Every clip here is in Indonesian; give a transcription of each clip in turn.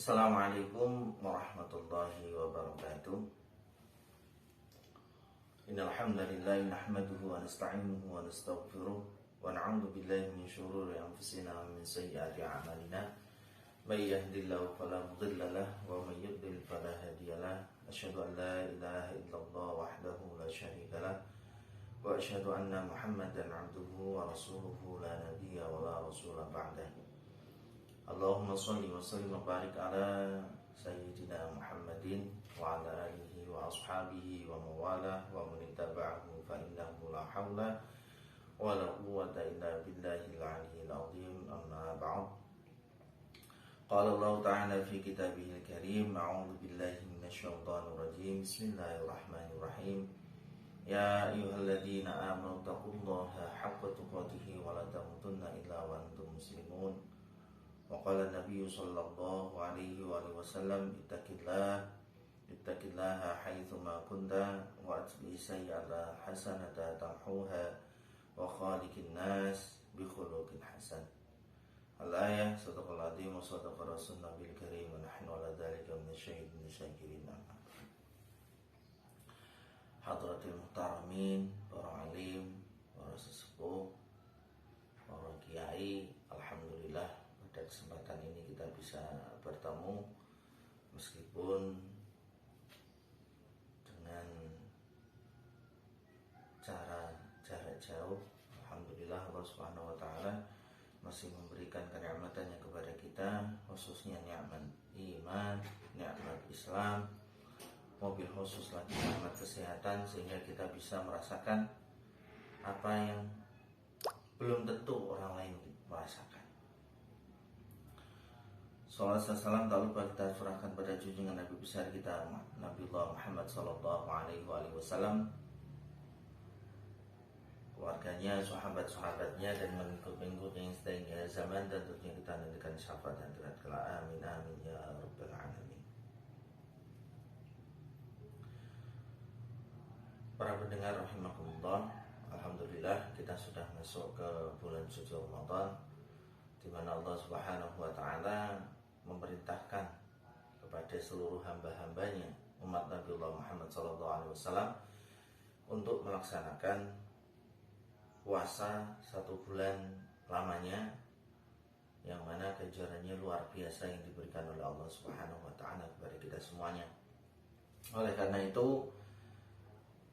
Assalamualaikum warahmatullahi wabarakatuh. Innal hamdalillah nahmaduhu wa nasta'inuhu wa nastaghfiruh wa na'udzu billahi min shururi anfusina wa min sayyiati a'malina. May yahdihillahu fala mudilla lahu wa may yudlil fala hadiyalah. Asyhadu an la ilaha illallah wahdahu la syarika lah wa asyhadu anna Muhammadan 'abduhu wa rasuluhu la nabiyya wa la rasula ba'dahu. Allahumma shalli wa sallim wa barik ala sayyidina Muhammadin wa ala alihi wa ashabihi wa mawalah wa man ittaba'ahu fa innahu la haula wa la quwwata illa billahil aliyyil azim. Amma ba'd. Qala Allah ta'ala fi kitabihil karim, a'udzu billahi minasy syaithanir rajim. Bismillahirrahmanirrahim. Ya ayyuhalladzina amanu taqullaha haqqa tuqatih wa la tamutunna illa wa antum muslimun. Wa qala Nabi sallallahu alaihi wa sallam, ittaqillaha haitsu ma kunta wa atbi sayyi'ata hasanata tamhuha wa khaliqin nas bi khuluqin hasan. Al-ayah. Sadaqallahul azim wa sadaqa rasulun nabil karim wa nahnu ala dzalika minasyahidin syakirin. Hadratil muhtaramin, para alim, para sesepuh, para kiai, alhamdulillah pada kesempatan ini kita bisa bertemu meskipun dengan cara jarak jauh. Alhamdulillah Allah Subhanahu wa taala masih memberikan kenikmatannya kepada kita, khususnya nikmat iman, nikmat Islam, mobil khusus lagi nikmat kesehatan, sehingga kita bisa merasakan apa yang belum tentu orang lain merasakan. Salawat dan salam tak lupa kita curahkan pada junjungan Nabi besar kita Nabiullah Muhammad sallallahu alaihi wasallam, keluarganya, sahabat-sahabatnya, dan mengikut-mengikutnya hingga zaman, dan tentunya kita nantikan syafaat dan terat kelak. Amin amin ya rabbal alamin. Para pendengar rahimakumullah, alhamdulillah kita sudah masuk ke bulan suci Ramadan, di mana Allah Subhanahu wa taala memerintahkan kepada seluruh hamba-hambanya umat Nabiullah Muhammad SAW untuk melaksanakan puasa 1 bulan lamanya, yang mana kejarannya luar biasa yang diberikan oleh Allah Subhanahu wa taala kepada kita semuanya. Oleh karena itu,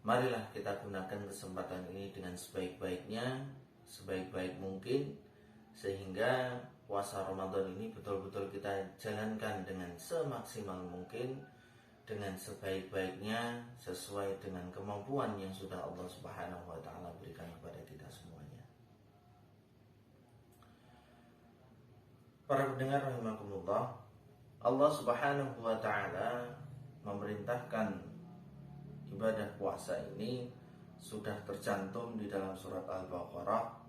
marilah kita gunakan kesempatan ini dengan sebaik-baiknya, sebaik-baik mungkin, sehingga puasa Ramadan ini betul-betul kita jalankan dengan semaksimal mungkin, dengan sebaik-baiknya, sesuai dengan kemampuan yang sudah Allah Subhanahu wa taala berikan kepada kita semuanya. Para pendengar rahimakumullah, Allah Subhanahu wa taala memerintahkan ibadah puasa ini sudah tercantum di dalam surat Al-Baqarah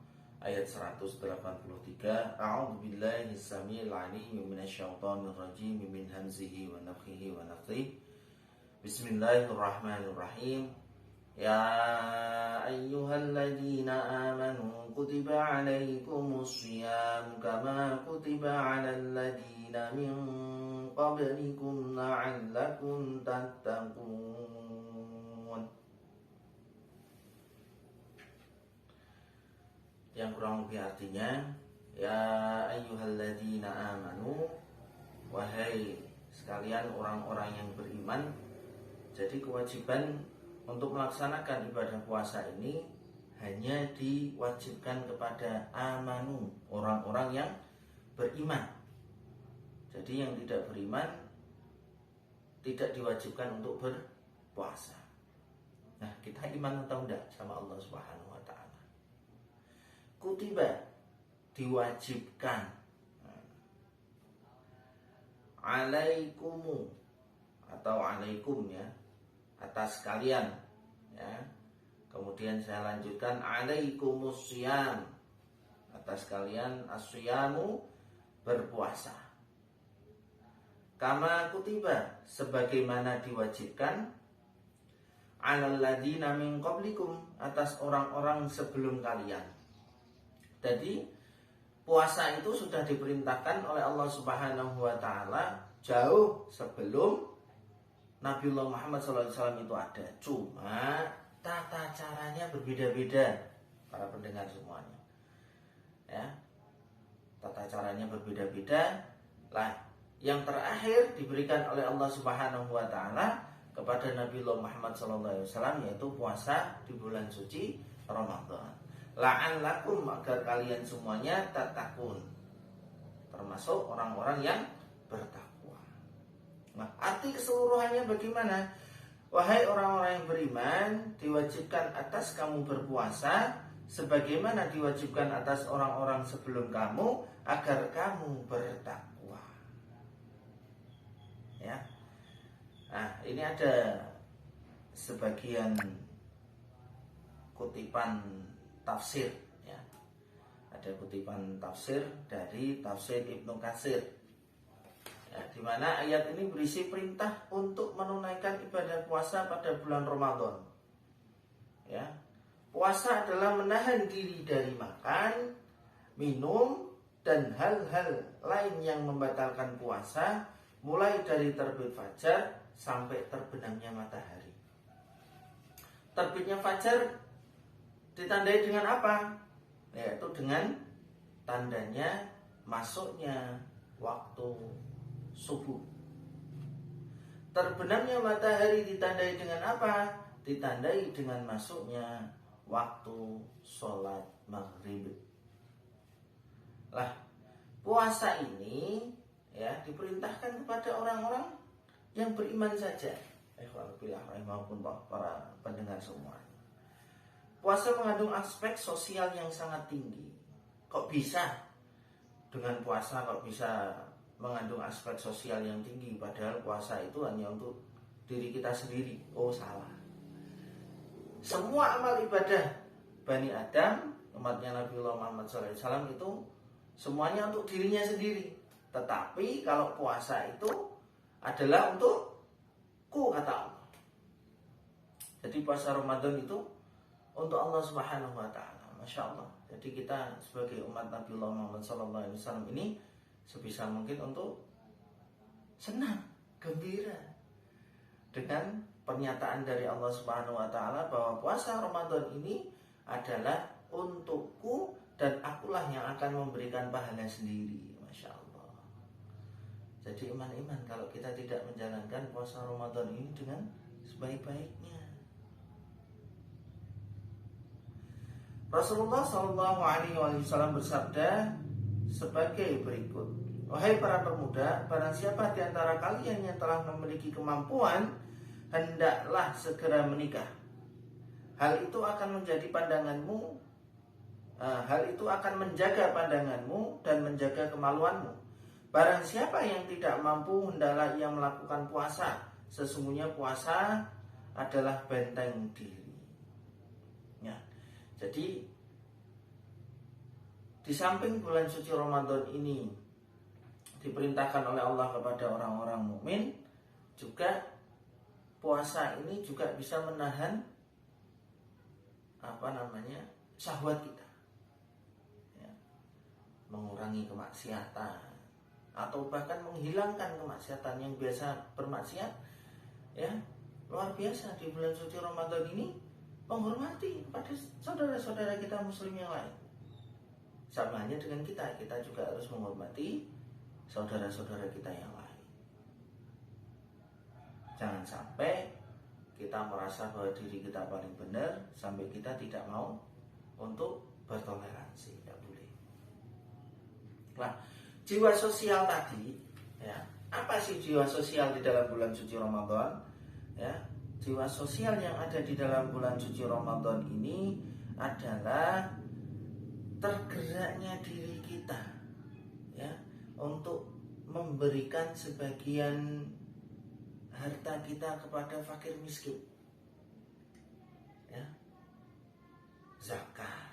ayat 183. A'udzu billahi samil alim minasyaitonir rajim min hamzihi wa nafthihi wa nafthihi. Bismillahirrahmanirrahim. Ya ayyuhalladzina amanu kutiba alaikumus syiyam kama kutiba alal ladzina min qablikum la'allakum tattaqun. Yang kurang lebih artinya, ya ayyuhalladzina amanu, wahai sekalian orang-orang yang beriman. Jadi kewajiban untuk melaksanakan ibadah puasa ini hanya diwajibkan kepada amanu, orang-orang yang beriman. Jadi yang tidak beriman tidak diwajibkan untuk berpuasa. Nah, kita iman atau enggak sama Allah Subhanahu wa taala? Kutiba, diwajibkan, alaikumu atau alaikum, ya, atas kalian, ya. Kemudian saya lanjutkan, alaikumus syiyam, atas kalian, asyamu, berpuasa. Kama kutiba, sebagaimana diwajibkan, alal ladzina min qablikum, atas orang-orang sebelum kalian. Jadi puasa itu sudah diperintahkan oleh Allah Subhanahu wa taala jauh sebelum Nabiullah Muhammad SAW itu ada. Cuma tata caranya berbeda-beda, para pendengar semuanya. Ya, tata caranya berbeda-beda. Lah, yang terakhir diberikan oleh Allah Subhanahu wa taala kepada Nabiullah Muhammad SAW yaitu puasa di bulan suci Ramadan. La'allakum, agar kalian semuanya tattaqun, termasuk orang-orang yang bertakwa. Nah, arti keseluruhannya bagaimana? Wahai orang-orang yang beriman, diwajibkan atas kamu berpuasa sebagaimana diwajibkan atas orang-orang sebelum kamu agar kamu bertakwa. Ya. Nah, ini ada sebagian kutipan tafsir, ya. Ada kutipan tafsir dari tafsir Ibnu Katsir. Ya, di mana ayat ini berisi perintah untuk menunaikan ibadah puasa pada bulan Ramadan. Ya, puasa adalah menahan diri dari makan, minum, dan hal-hal lain yang membatalkan puasa, mulai dari terbit fajar sampai terbenamnya matahari. Terbitnya fajar ditandai dengan apa? Yaitu dengan tandanya masuknya waktu subuh. Terbenamnya matahari ditandai dengan apa? Ditandai dengan masuknya waktu sholat maghrib. Lah, puasa ini ya diperintahkan kepada orang-orang yang beriman saja. Maupun para pendengar semua. Puasa mengandung aspek sosial yang sangat tinggi. Kok bisa dengan puasa kok bisa mengandung aspek sosial yang tinggi, padahal puasa itu hanya untuk diri kita sendiri? Oh, salah. Semua amal ibadah Bani Adam, umatnya Nabiullah Muhammad SAW itu semuanya untuk dirinya sendiri. Tetapi kalau puasa itu adalah untukku, kata Allah. Jadi puasa Ramadan itu untuk Allah Subhanahu wa taala. Masya Allah. Jadi kita sebagai umat Nabiullah Muhammad SAW ini sebisa mungkin untuk senang, gembira dengan pernyataan dari Allah Subhanahu wa taala bahwa puasa Ramadan ini adalah untukku dan akulah yang akan memberikan pahala sendiri. Masya Allah. Jadi iman-iman kalau kita tidak menjalankan puasa Ramadan ini dengan sebaik-baiknya. Rasulullah SAW bersabda sebagai berikut: wahai para pemuda, barang siapa di antara kalian yang telah memiliki kemampuan, hendaklah segera menikah. Hal itu akan menjadi pandanganmu, hal itu akan menjaga pandanganmu dan menjaga kemaluanmu. Barang siapa yang tidak mampu, hendaklah ia melakukan puasa. Sesungguhnya puasa adalah benteng diri. Ya. Jadi di samping bulan suci Ramadan ini diperintahkan oleh Allah kepada orang-orang mukmin, juga puasa ini juga bisa menahan syahwat kita, ya, mengurangi kemaksiatan atau bahkan menghilangkan kemaksiatan yang biasa bermaksiat. Ya, luar biasa di bulan suci Ramadan ini menghormati pada saudara-saudara kita muslim yang lain. Sama halnya dengan kita juga harus menghormati saudara-saudara kita yang lain. Jangan sampai kita merasa bahwa diri kita paling benar sampai kita tidak mau untuk bertoleransi. Tidak boleh. Nah, jiwa sosial tadi, ya, apa sih jiwa sosial di dalam bulan suci Ramadan? Ya, jiwa sosial yang ada di dalam bulan suci Ramadan ini adalah tergeraknya diri kita, ya, untuk memberikan sebagian harta kita kepada fakir miskin, ya, zakat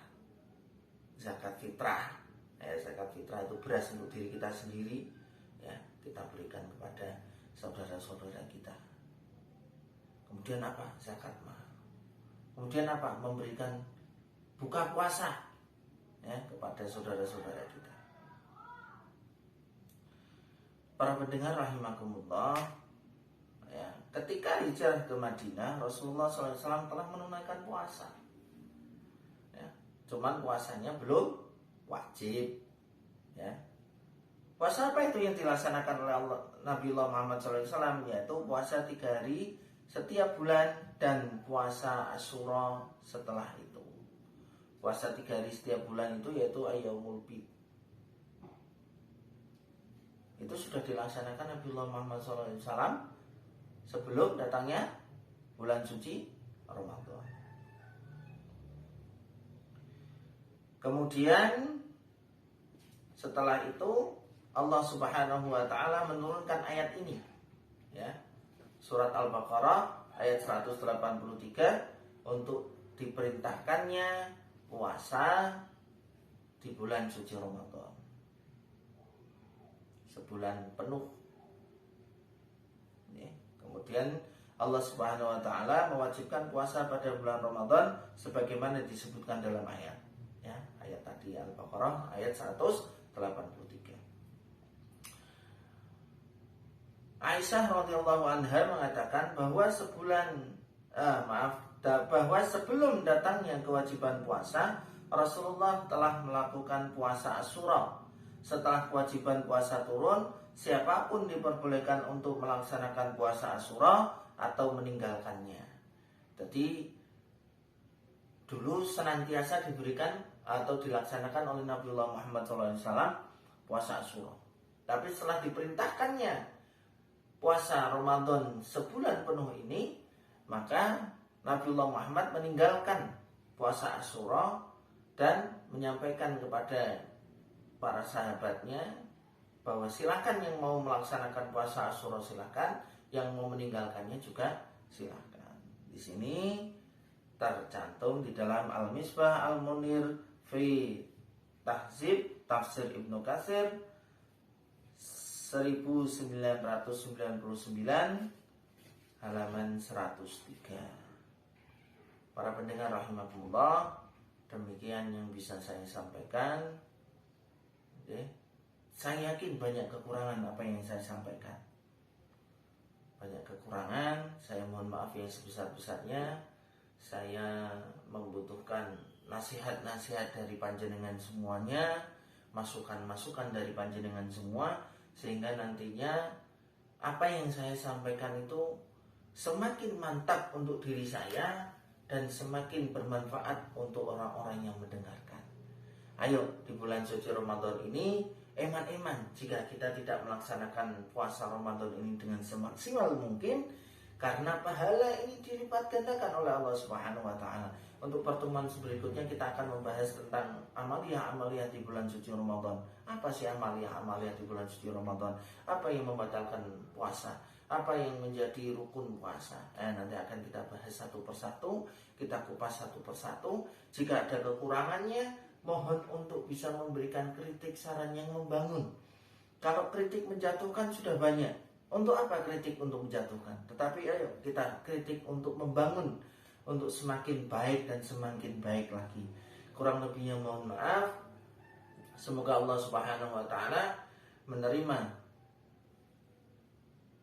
fitrah, ya, zakat fitrah itu beras untuk diri kita sendiri, ya, kita berikan kepada saudara-saudara kita. Kemudian apa? Zakat mal. Kemudian apa? Memberikan buka puasa, ya, kepada saudara-saudara kita. para pendengar rahimakumullah, ya, ketika hijrah ke Madinah, Rasulullah SAW telah menunaikan puasa. Ya, cuman puasanya belum wajib. Ya. Puasa apa itu yang dilaksanakan oleh Nabiullah Muhammad SAW? Yaitu puasa 3 hari setiap bulan dan puasa Asyura setelah itu. Puasa 3 hari setiap bulan itu yaitu Ayyamul Bid. Itu sudah dilaksanakan Nabiullah Muhammad SAW sebelum datangnya bulan suci Ramadan. Kemudian setelah itu Allah Subhanahu wa taala menurunkan ayat ini. Ya. Surat Al-Baqarah ayat 183 untuk diperintahkannya puasa di bulan suci Ramadan. Sebulan penuh. Ya. Kemudian Allah Subhanahu wa taala mewajibkan puasa pada bulan Ramadan sebagaimana disebutkan dalam ayat. Ya, ayat tadi Al-Baqarah ayat 183. Aisyah radhiyallahu anha mengatakan bahwa bahwa sebelum datangnya kewajiban puasa, Rasulullah telah melakukan puasa Asyura. Setelah kewajiban puasa turun, siapapun diperbolehkan untuk melaksanakan puasa Asyura atau meninggalkannya. Jadi dulu senantiasa diberikan atau dilaksanakan oleh Nabiullah Muhammad SAW puasa Asyura. Tapi setelah diperintahkannya puasa Ramadan sebulan penuh ini, maka Nabiullah Muhammad meninggalkan puasa Asyura dan menyampaikan kepada para sahabatnya bahwa silakan yang mau melaksanakan puasa Asyura silakan, yang mau meninggalkannya juga silakan. Di sini tercantum di dalam Al-Misbah Al-Munir fi Tahzib Tafsir Ibnu Katsir 1999 halaman 103. Para pendengar rahimakumullah, demikian yang bisa saya sampaikan. Oke. Saya yakin banyak kekurangan apa yang saya sampaikan. Banyak kekurangan, saya mohon maaf yang sebesar-besarnya. Saya membutuhkan nasihat-nasihat dari panjenengan semuanya, masukan-masukan dari panjenengan semua, sehingga nantinya apa yang saya sampaikan itu semakin mantap untuk diri saya dan semakin bermanfaat untuk orang-orang yang mendengarkan. Ayo di bulan suci Ramadan ini eman-eman jika kita tidak melaksanakan puasa Ramadan ini dengan semaksimal mungkin, karena pahala ini dilipat gandakan oleh Allah Subhanahu wa taala. Untuk pertemuan berikutnya kita akan membahas tentang amaliyah-amaliyah di bulan suci Ramadan. Apa sih amaliyah-amaliyah di bulan suci Ramadan? Apa yang membatalkan puasa? Apa yang menjadi rukun puasa? Nanti akan kita bahas satu persatu, kita kupas satu persatu. Jika ada kekurangannya, mohon untuk bisa memberikan kritik saran yang membangun. Kalau kritik menjatuhkan sudah banyak. Untuk apa kritik untuk menjatuhkan? Tetapi ayo kita kritik untuk membangun, untuk semakin baik dan semakin baik lagi. Kurang lebihnya mohon maaf. Semoga Allah Subhanahu wa taala menerima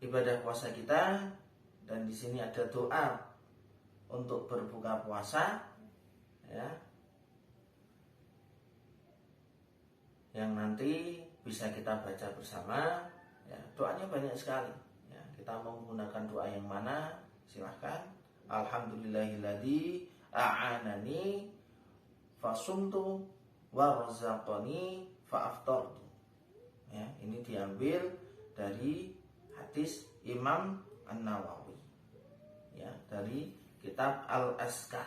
ibadah puasa kita, dan di sini ada doa untuk berbuka puasa, ya, yang nanti bisa kita baca bersama. Ya, doanya banyak sekali. Ya, kita mau menggunakan doa yang mana? Silahkan. Alhamdulillahilladzi a'anani fasumtu wa razaqani fa'aftartu. Ya, ini diambil dari hadis Imam An-Nawawi. Ya, dari kitab Al-Azkar.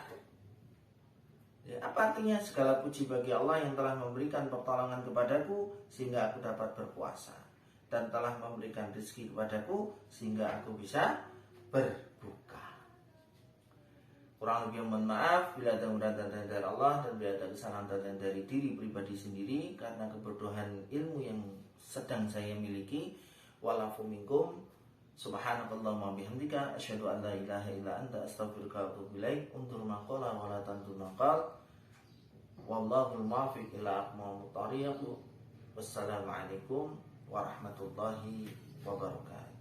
Ya, apa artinya? Segala puji bagi Allah yang telah memberikan pertolongan kepadaku sehingga aku dapat berpuasa, dan telah memberikan rezeki kepadaku sehingga aku bisa berbuka. Kurang lebih mohon maaf bila ada mudahan dari Allah dan bila ada kesalahan dari diri pribadi sendiri karena kebodohan ilmu yang sedang saya miliki. Walafu minkum. Subhanakallahumma bihamdika asyhadu an la ilaha illa anta astaghfiruka wa atubu ilaik. Untur maqala wa la tantur maqal. Wallahul muwaffiq ila aqwamut thariq. Wassalamualaikum warahmatullahi wabarakatuh.